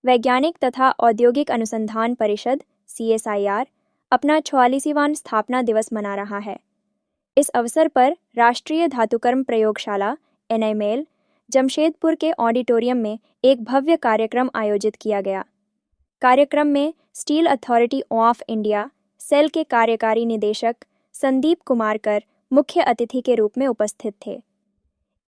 वैज्ञानिक तथा औद्योगिक अनुसंधान परिषद CSIR अपना 44वां स्थापना दिवस मना रहा है। इस अवसर पर राष्ट्रीय धातुकर्म प्रयोगशाला NIML जमशेदपुर के ऑडिटोरियम में एक भव्य कार्यक्रम आयोजित किया गया। कार्यक्रम में steel authority of India SAIL के कार्यकारी निदेशक संदीप कुमारकर मुख्य अतिथि के रूप में उपस्थित थे।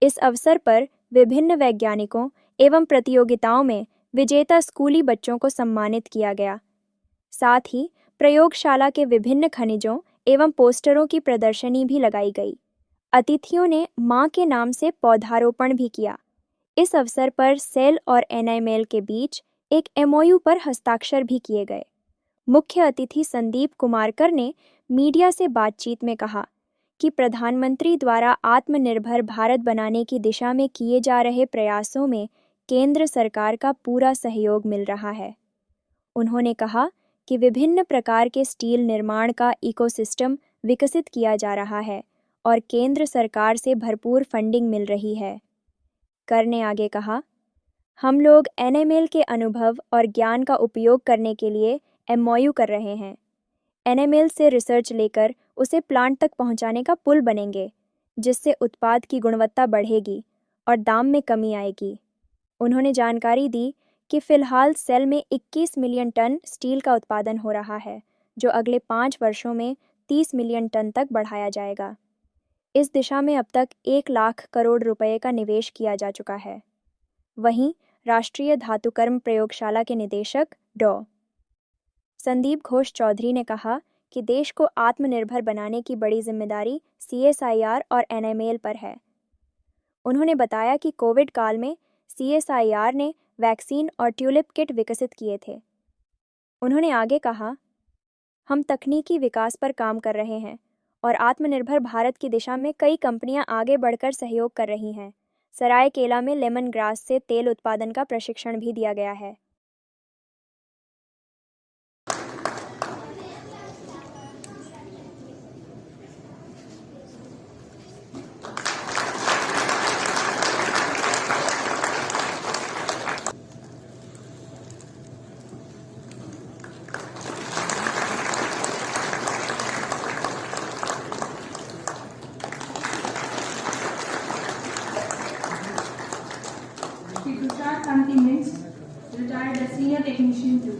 इस अवसर पर विभिन्न वैज्ञानिकों एवं प्रतियोगिताओं में विजेता स्कूली बच्चों को सम्मानित किया गया। साथ ही प्रयोगशाला के विभिन्न खनिजों एवं पोस्टरों की प्रदर्शनी भी लगाई गई। अतिथियों ने मां के नाम से पौधारोपण भी किया। इस अवसर पर सेल और NIML के बीच एक MOU पर हस्ताक्षर भी किए गए। मुख्य अतिथि संदीप कुमारकर ने मीडिया से बातचीत में कहा कि प्रधानमंत्री द्वारा आत्मनिर्भर भारत बनाने की दिशा में किए जा रहे प्रयासों में केंद्र सरकार का पूरा सहयोग मिल रहा है। उन्होंने कहा कि विभिन्न प्रकार के स्टील निर्माण का इकोसिस्टम विकसित किया जा रहा है और केंद्र सरकार से भरपूर फंडिंग मिल रही है। कर ने आगे कहा, हम लोग NIML के अनुभव और ज्ञान का उपयोग करने के लिए MOU कर रहे हैं। NIML से रिसर्च लेकर उसे प्लांट तक पहुंचाने का पुल बनेंगे, जिससे उत्पाद की गुणवत्ता बढ़ेगी और दाम में कमी आएगी। उन्होंने जानकारी दी कि फिलहाल सेल में 21 मिलियन टन स्टील का उत्पादन हो रहा है, जो अगले 5 वर्षों में 30 मिलियन टन तक बढ़ाया जाएगा। इस दिशा में अब तक 1 लाख करोड़ रुपए का निवेश किया जा चुका है। वहीं राष्ट्रीय धातुकर्म प्रयोगशाला के निदेशक डॉ. संदीप घोष चौधरी ने कहा कि देश को आत्मनिर्भर बनाने की बड़ी जिम्मेदारी CSIR और NIML पर है। उन्होंने बताया कि कोविड काल में CSIR ने वैक्सीन और ट्यूलिप किट विकसित किए थे। उन्होंने आगे कहा, हम तकनीकी विकास पर काम कर रहे हैं और आत्मनिर्भर भारत की दिशा में कई कंपनियां आगे बढ़कर सहयोग कर रही हैं। सरायकेला में लेमन ग्रास से तेल उत्पादन का प्रशिक्षण भी दिया गया है। Tushar Kanti Mintz, retired as Senior Technician 2.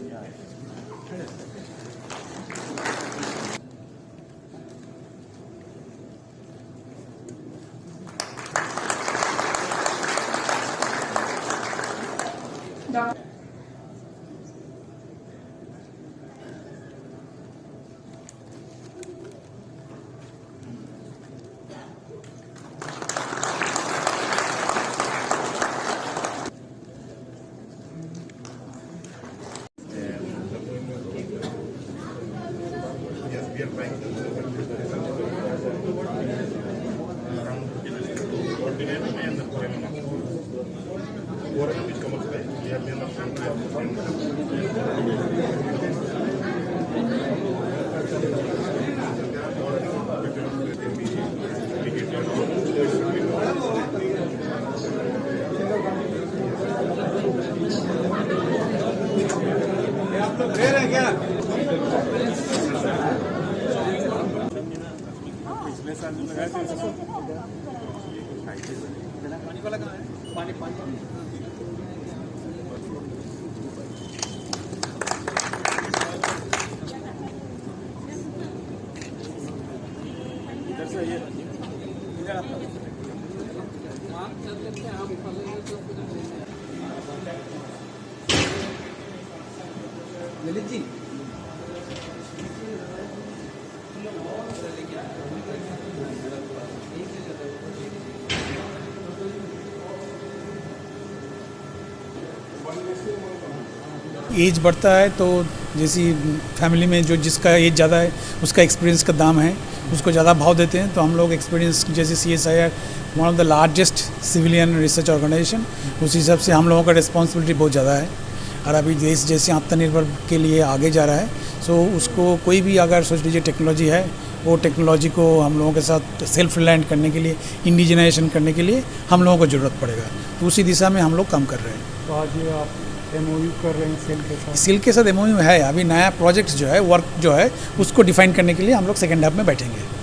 Dr. We are trying to coordinate and which comes by we have been आप लोग दे रहे हैं क्या? पिछले साल जो लगाए थे पानी वाला कहाँ है? पानी इधर से ये ललित जी एज बढ़ता है तो जैसी फैमिली में जो जिसका एज ज़्यादा है उसका एक्सपीरियंस का दाम है, उसको ज़्यादा भाव देते हैं। तो हम लोग एक्सपीरियंस जैसे CSIR one of the largest civilian research organization, उस हिसाब से हम लोगों का रिस्पॉन्सिबिलिटी बहुत ज़्यादा है। और अभी देश जैसे आत्मनिर्भर के लिए आगे जा रहा है, सो उसको कोई भी अगर सोच लीजिए टेक्नोलॉजी है, वो टेक्नोलॉजी को हम लोगों के साथ सेल्फ रिलायंट करने के लिए, इंडिजिनाइजेशन करने के लिए हम लोगों को ज़रूरत पड़ेगा। तो उसी दिशा में हम लोग काम कर रहे हैं। तो आज ये आप एमओयू कर रहे हैं सेल के साथ? सेल के साथ एमओयू है, अभी नया प्रोजेक्ट जो है, वर्क जो है, उसको डिफाइन करने के लिए हम लोग सेकेंड हाफ में बैठेंगे।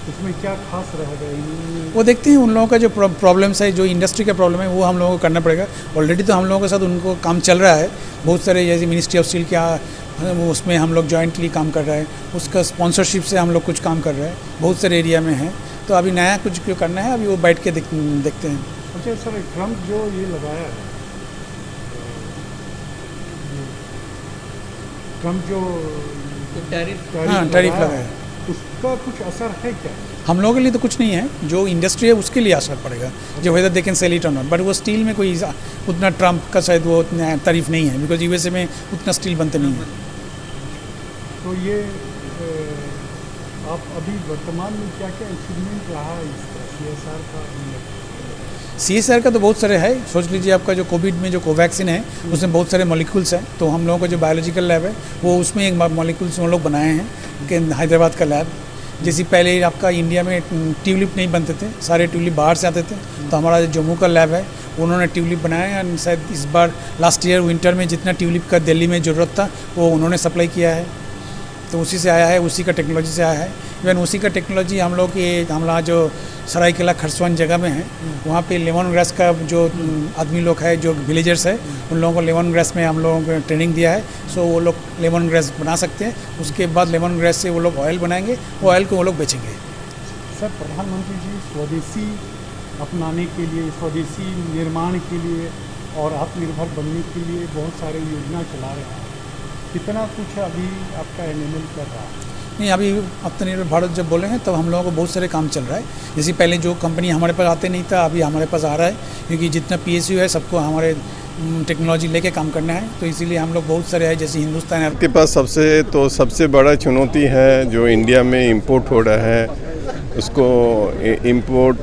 इसमें क्या खास रहेगा? वो देखते हैं उन लोगों का जो प्रॉब्लम्स है, जो इंडस्ट्री का प्रॉब्लम है, वो हम लोगों को करना पड़ेगा। ऑलरेडी तो हम लोगों के साथ उनको काम चल रहा है, बहुत सारे जैसे मिनिस्ट्री ऑफ स्टील क्या वो उसमें हम लोग जॉइंटली काम कर रहे हैं, उसका स्पॉन्सरशिप से हम लोग कुछ काम कर रहे हैं, बहुत सारे एरिया में हैं। तो अभी नया कुछ क्यों करना है, अभी वो बैठ के देखते हैं। अच्छा सर, ट्रम्प जो ये लगाया है, ट्रम्प जो टैरिफ लगाया है, उसका कुछ असर है क्या? हम लोगों के लिए तो कुछ नहीं है, जो इंडस्ट्री है उसके लिए असर पड़ेगा, जो whether they can sell it और नॉट। बट वो स्टील में कोई उतना ट्रम्प का शायद वो उतना तारीफ नहीं है, बिकॉज यूएसए में उतना स्टील बनते नहीं है। तो ये आप अभी वर्तमान में क्या क्या अचीवमेंट रहा है इसका CSR का? CSR का तो बहुत सारे है। सोच लीजिए आपका जो कोविड में जो कोवैक्सीन है, उसमें बहुत सारे मॉलिक्यूल्स हैं। तो हम लोगों का जो बायोलॉजिकल लैब है, वो उसमें एक मॉलिक्यूल्स हम लोग बनाए हैं कि हैदराबाद का लैब। जैसे पहले आपका इंडिया में ट्यूलिप नहीं बनते थे, सारे ट्यूलिप बाहर से आते थे, तो हमारा जो जम्मू का लैब है, उन्होंने ट्यूलिप बनाया। एंड शायद इस बार लास्ट ईयर विंटर में जितना ट्यूलिप का दिल्ली में ज़रूरत था, वो उन्होंने सप्लाई किया है। तो उसी से आया है, उसी का टेक्नोलॉजी से आया है। इवन उसी का टेक्नोलॉजी हम लोग ये हमला जो सरायकेला खरसवान जगह में है, वहाँ पे लेमन ग्रास का जो आदमी लोग है, जो विलेजर्स है, उन लोगों को लेमन ग्रास में हम लोगों को ट्रेनिंग दिया है। सो वो लोग लेमन ग्रास बना सकते हैं। उसके बाद लेमन ग्रास से वो लोग ऑयल बनाएंगे, वो ऑयल को वो लोग बेचेंगे। सर, प्रधानमंत्री जी स्वदेशी अपनाने के लिए, स्वदेशी निर्माण के लिए और आत्मनिर्भर बनने के लिए बहुत सारे योजना चला रहे हैं। कितना कुछ अभी आपका NML कर रहा है? नहीं, अभी आत्मनिर्भर भारत जब बोले हैं, तब हम लोगों को बहुत सारे काम चल रहा है। जैसे पहले जो कंपनी हमारे पास आते नहीं था, अभी हमारे पास आ रहा है, क्योंकि जितना PSU है सबको हमारे टेक्नोलॉजी लेके काम करना है। तो इसीलिए हम लोग बहुत सारे हैं, जैसे हिंदुस्तान के पास सबसे बड़ा चुनौती है जो इंडिया में इंपोर्ट हो रहा है, उसको इंपोर्ट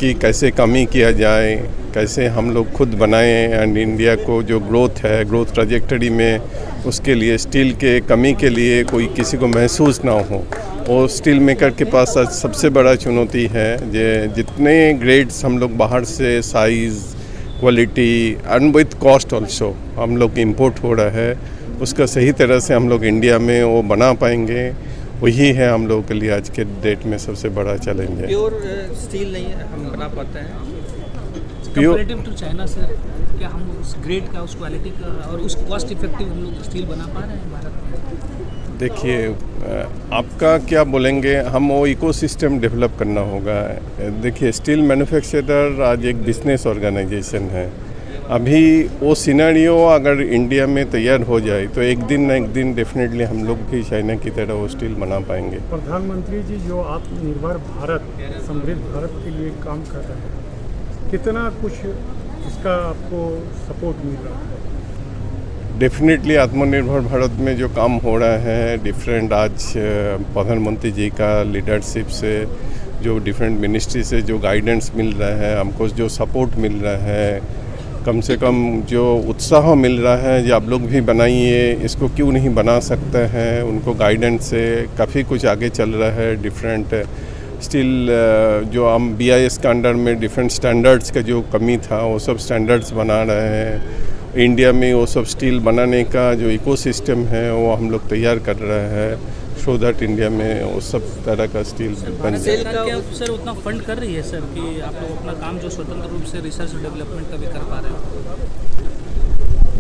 की कैसे कमी किया जाए, कैसे हम लोग खुद बनाएं। एंड इंडिया को जो ग्रोथ ट्रैजेक्टरी में, उसके लिए स्टील के कमी के लिए कोई किसी को महसूस ना हो। और स्टील मेकर के पास आज सबसे बड़ा चुनौती है जितने ग्रेड्स हम लोग बाहर से size, quality and with cost also हम लोग इंपोर्ट हो रहा है, उसका सही तरह से हम लोग इंडिया में वो बना पाएंगे, वही है हम लोगों के लिए आज के डेट में सबसे बड़ा चैलेंज है। प्योर स्टील नहीं है, हम बना पाते हैं कंपैरेटिव टू चाइना सर, क्या हम उस ग्रेड का, उस क्वालिटी का और उस कॉस्ट इफेक्टिव हम लोग स्टील बना पा रहे हैं भारत में? देखिए, आपका क्या बोलेंगे, हम वो इकोसिस्टम डेवलप करना होगा। देखिए, स्टील मैन्युफैक्चरर आज एक बिजनेस ऑर्गेनाइजेशन है। अभी वो सिनेरियो अगर इंडिया में तैयार हो जाए तो एक दिन ना एक दिन डेफिनेटली हम लोग भी चाइना की तरह वो स्टील बना पाएंगे। प्रधानमंत्री जी जो आत्मनिर्भर भारत, समृद्ध भारत के लिए काम कर रहे हैं, कितना कुछ इसका आपको सपोर्ट मिल रहा है? डेफिनेटली आत्मनिर्भर भारत में जो काम हो रहा है, डिफरेंट आज प्रधानमंत्री जी का लीडरशिप से, जो डिफरेंट मिनिस्ट्री से जो गाइडेंस मिल रहा है, हमको जो सपोर्ट मिल रहा है, कम से कम जो उत्साह मिल रहा है, जो आप लोग भी बनाइए, इसको क्यों नहीं बना सकते हैं, उनको गाइडेंस से काफ़ी कुछ आगे चल रहा है। डिफरेंट स्टील जो हम BIS के अंडर में डिफरेंट स्टैंडर्ड्स का जो कमी था, वो सब स्टैंडर्ड्स बना रहे हैं। इंडिया में वो सब स्टील बनाने का जो इकोसिस्टम है वो हम लोग तैयार कर रहे हैं, सो दैट इंडिया में वो सब तरह का स्टील बन जाए। सरकार सर उतना फंड कर रही है सर कि आप लोग अपना काम जो स्वतंत्र रूप से रिसर्च और डेवलपमेंट का भी कर पा रहे हो?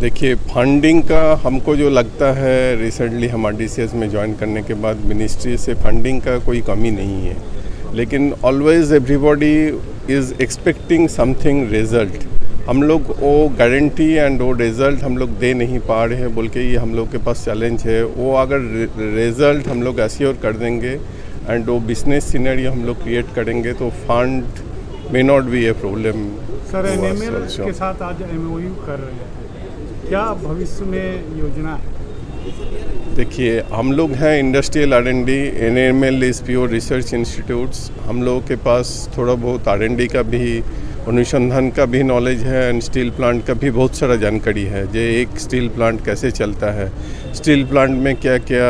देखिए, फंडिंग का हमको जो लगता है, रिसेंटली हम RDCS में ज्वाइन करने के बाद मिनिस्ट्री से फंडिंग का कोई कमी नहीं है, लेकिन always everybody is expecting something result. हम लोग वो गारंटी एंड वो रिज़ल्ट हम लोग दे नहीं पा रहे हैं, बोल के ये हम लोग के पास चैलेंज है। वो अगर रिज़ल्ट हम लोग एश्योर कर देंगे एंड वो बिजनेस सिनेरियो हम लोग क्रिएट करेंगे तो fund may not be a problem. Sir, NML के साथ आज MOU कर रहे हैं, क्या भविष्य में योजना है? देखिए, हम लोग हैं industrial R&D, NML is pure research institutes. हम लोगों के पास थोड़ा बहुत R&D का भी अनुसंधान का भी नॉलेज है एंड स्टील प्लांट का भी बहुत सारा जानकारी है। जो एक स्टील प्लांट कैसे चलता है, स्टील प्लांट में क्या क्या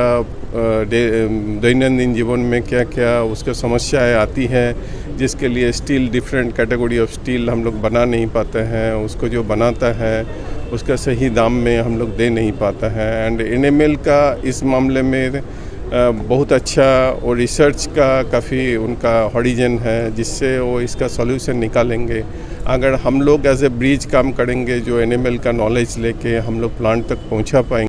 दैनंदिन जीवन में क्या क्या उसका समस्याएं आती हैं, जिसके लिए steel different category of steel हम लोग बना नहीं पाते हैं। उसको जो बनाता है उसका सही दाम में हम लोग दे नहीं पाता है। एंड एनएमएल का इस मामले में बहुत अच्छा और रिसर्च का काफ़ी उनका हॉरिजन है, जिससे वो इसका सॉल्यूशन निकालेंगे। अगर हम लोग एज ए ब्रिज काम करेंगे, जो एनएमएल का नॉलेज लेके हम लोग प्लांट तक पहुंचा पाएंगे।